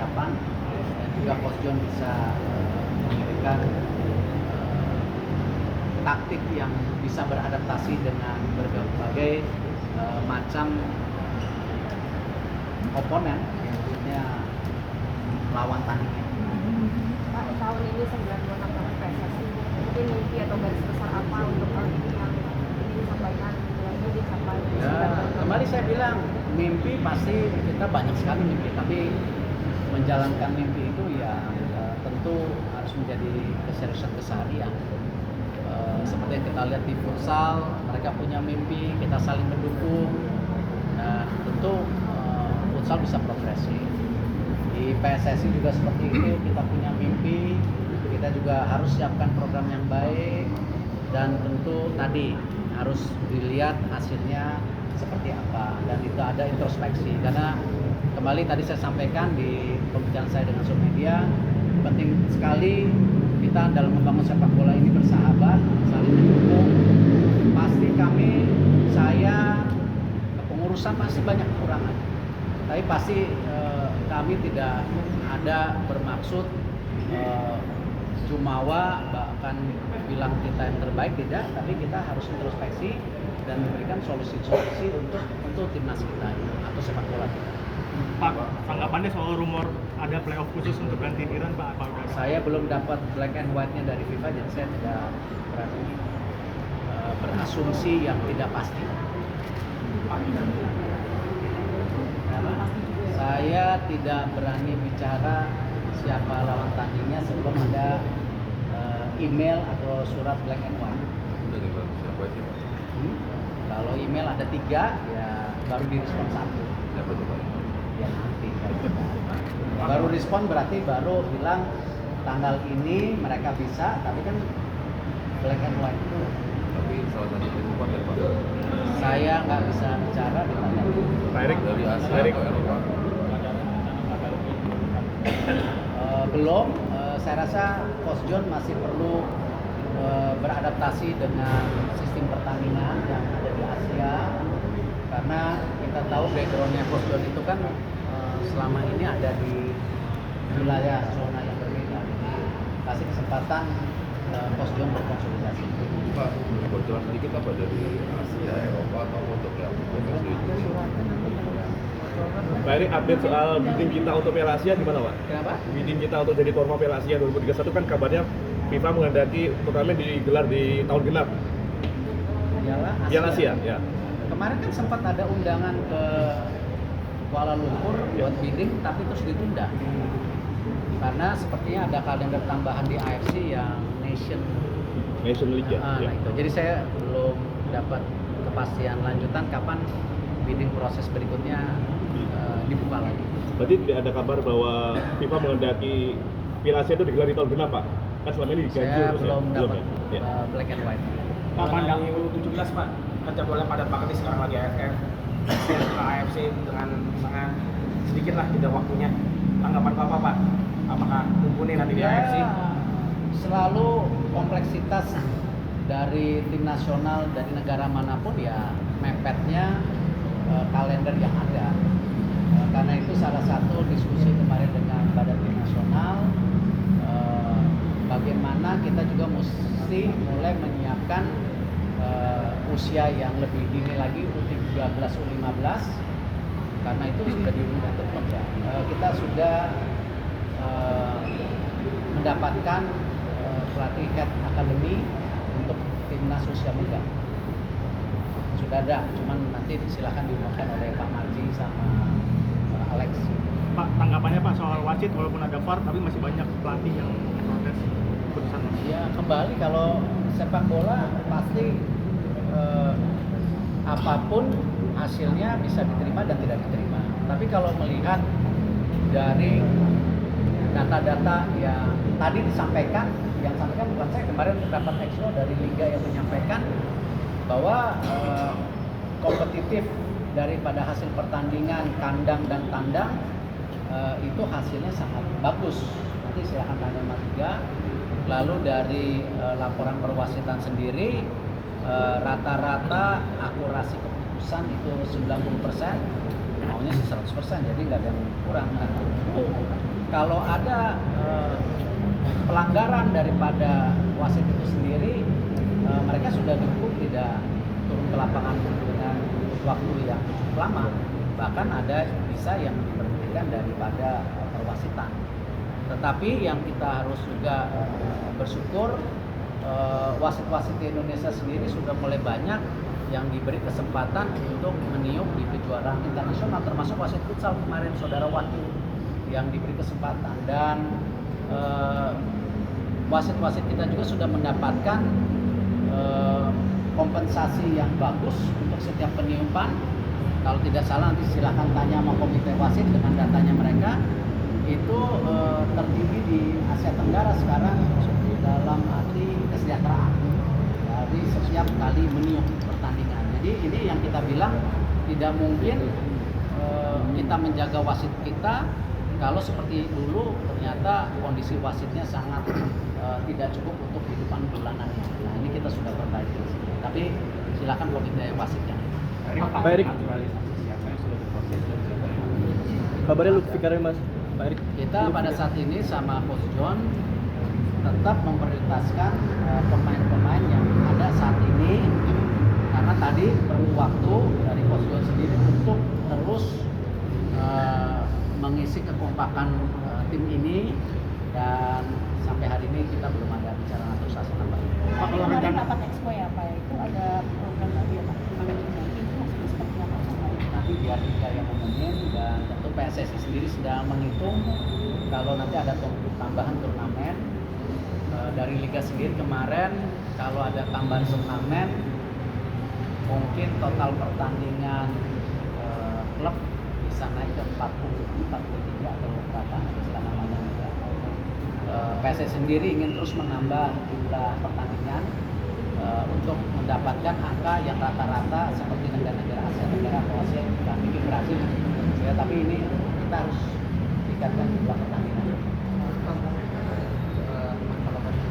persiapan dan juga Coach John bisa memberikan taktik yang bisa beradaptasi dengan berbagai macam oponen yang maksudnya lawan tandingnya. Pak, tahun ini 96 tahun PSSI, mungkin mimpi atau garis besar apa untuk tahun ini yang ingin disampaikan, yang ingin dicapai? Ya, kembali saya bilang mimpi pasti kita banyak sekali mimpi, tapi menjalankan mimpi itu ya tentu harus menjadi keseriusan keseharian. Seperti yang kita lihat di futsal, mereka punya mimpi, kita saling mendukung. Nah, tentu futsal bisa progresif. Di PSSI juga seperti itu, kita punya mimpi, kita juga harus siapkan program yang baik, dan tentu tadi harus dilihat hasilnya seperti apa, dan itu ada introspeksi. Karena kembali tadi saya sampaikan di pembicaraan saya dengan media, penting sekali kita dalam membangun sepak bola ini bersahabat, saling mendukung. Pasti saya kepengurusan pasti banyak kekurangan, tapi pasti kami tidak ada bermaksud jumawa bahkan bilang kita yang terbaik, tidak, tapi kita harus introspeksi dan memberikan solusi-solusi untuk timnas kita atau sepak bola kita. Pak, tanggapannya soal rumor ada playoff khusus untuk gantiin Iran, Pak, apa udah? Saya belum dapat black and white-nya dari FIFA, jadi saya tidak berani berasumsi yang tidak pasti. Saya tidak berani bicara siapa lawan tandingnya sebelum ada email atau surat black and white. Kalau email ada 3, ya baru direspon 1. Ya nanti baru respon berarti baru bilang tanggal ini mereka bisa, tapi kan black and white itu. Tapi salah satu itu ya Pak. Saya nggak bisa bicara di mana. Direct Dari Asia atau Eropa. Belum. Saya rasa Coach John masih perlu beradaptasi dengan sistem pertandingan yang ada di Asia, karena kita tahu backgroundnya Coach John itu kan selama ini ada di wilayah zona yang berbeda. Jadi kasih kesempatan Coach John berkonsolidasi. Pak, bocoran sedikit apa dari Asia, Eropa atau untuk yang profesi itu? Pak Eri, update soal bidding kita untuk Piala Asia gimana, Pak? Kenapa? Bidding kita untuk jadi tuan rumah Piala Asia 2031 kan kabarnya FIFA menghendaki turnamen digelar di tahun genap. Piala Asia, ya. Kemarin kan sempat ada undangan ke Kuala Lumpur buat bidding, tapi terus ditunda. Karena sepertinya ada kalender tambahan di AFC yang Nation League ya. Nah itu. Jadi saya belum dapat kepastian lanjutan kapan bidding proses berikutnya dibuka lagi. Berarti tidak ada kabar bahwa FIFA menghendaki Piala Asia itu digelar di tahun genap, Pak? Kan selama ini diganjil Saya terus belum ya? dapat Ya? black and white. Pak, pandang U17 Pak, kan jadwalnya padat banget nih sekarang lagi AFF, AFC dengan sangat sedikit lah jeda waktunya. Tanggapan Bapak, Pak, apakah mumpuni nanti di AFC? Selalu kompleksitas dari tim nasional dari negara manapun ya mepetnya kalender yang ada. Karena itu salah satu diskusi kemarin dengan Badan Tim Nasional, bagaimana kita juga mesti mulai menyiapkan usia yang lebih dini lagi, U13, U15, karena itu sudah diumumkan tetap ya. Kita sudah mendapatkan pelatih head academy untuk timnas usia muda. Sudah ada, cuman nanti silakan diumumkan oleh Pak Marji sama Alex. Pak, tanggapannya Pak soal wasit walaupun ada VAR tapi masih banyak pelatih yang protes keputusan wasit. Ya kembali, kalau sepak bola pasti apapun hasilnya bisa diterima dan tidak diterima. Tapi kalau melihat dari data-data yang tadi disampaikan, yang sampaikan bukan saya, kemarin dapat expo dari Liga yang menyampaikan bahwa kompetitif daripada hasil pertandingan kandang dan tandang itu hasilnya sangat bagus. Nanti silakan tanya Mas Liga. Lalu dari laporan perwasitan sendiri rata-rata akurasi keputusan itu 90%, maunya 100%, jadi nggak ada yang kurang. Nah, kalau ada pelanggaran daripada wasit itu sendiri, mereka sudah dihukum tidak turun ke lapangan dengan waktu yang cukup lama, bahkan ada bisa yang diberhentikan daripada perwasitan. Tetapi yang kita harus juga bersyukur, wasit-wasit di Indonesia sendiri sudah mulai banyak yang diberi kesempatan untuk meniup di kejuaraan internasional, termasuk wasit futsal kemarin Saudara Wahyu yang diberi kesempatan, dan wasit-wasit kita juga sudah mendapatkan kompensasi yang bagus untuk setiap peniupan. Kalau tidak salah nanti silahkan tanya sama komite wasit dengan datanya mereka. Itu tertinggi di Asia Tenggara sekarang dalam arti kesejahteraan dari setiap kali meniup pertandingan. Jadi ini yang kita bilang, tidak mungkin kita menjaga wasit kita kalau seperti dulu ternyata kondisi wasitnya sangat tidak cukup untuk kehidupan bulanannya. Nah ini kita sudah perbaiki. Tapi silakan komite wasit yang Pak Erik, kabarnya Lutfi Karim Mas. Pak Erik, kita pada saat ini sama Coach John tetap memprioritaskan pemain-pemain yang ada saat ini, karena tadi perlu waktu dari Coach John sendiri untuk terus mengisi kekompakan tim ini, dan sampai hari ini kita belum ada bicara naturalisasi nambah. Pak, kalau kemarin rapat expo ya Pak, itu ada program lagi ya Pak, itu maksudnya seperti apa Pak? Nanti biar Liga yang ngomongin, dan tentu PSSI sendiri sedang menghitung kalau nanti ada tambahan turnamen. Dari Liga sendiri kemarin kalau ada tambahan turnamen, mungkin total pertandingan klub bisa naik ke 40, 43 atau berapa, istilah namanya. PSSI sendiri ingin terus menambah jumlah pertandingan untuk mendapatkan angka yang rata-rata seperti negara-negara Asia Tenggara atau Asia, dan mungkin Brazil. Ya, tapi ini kita harus tingkatkan jumlah pertandingan.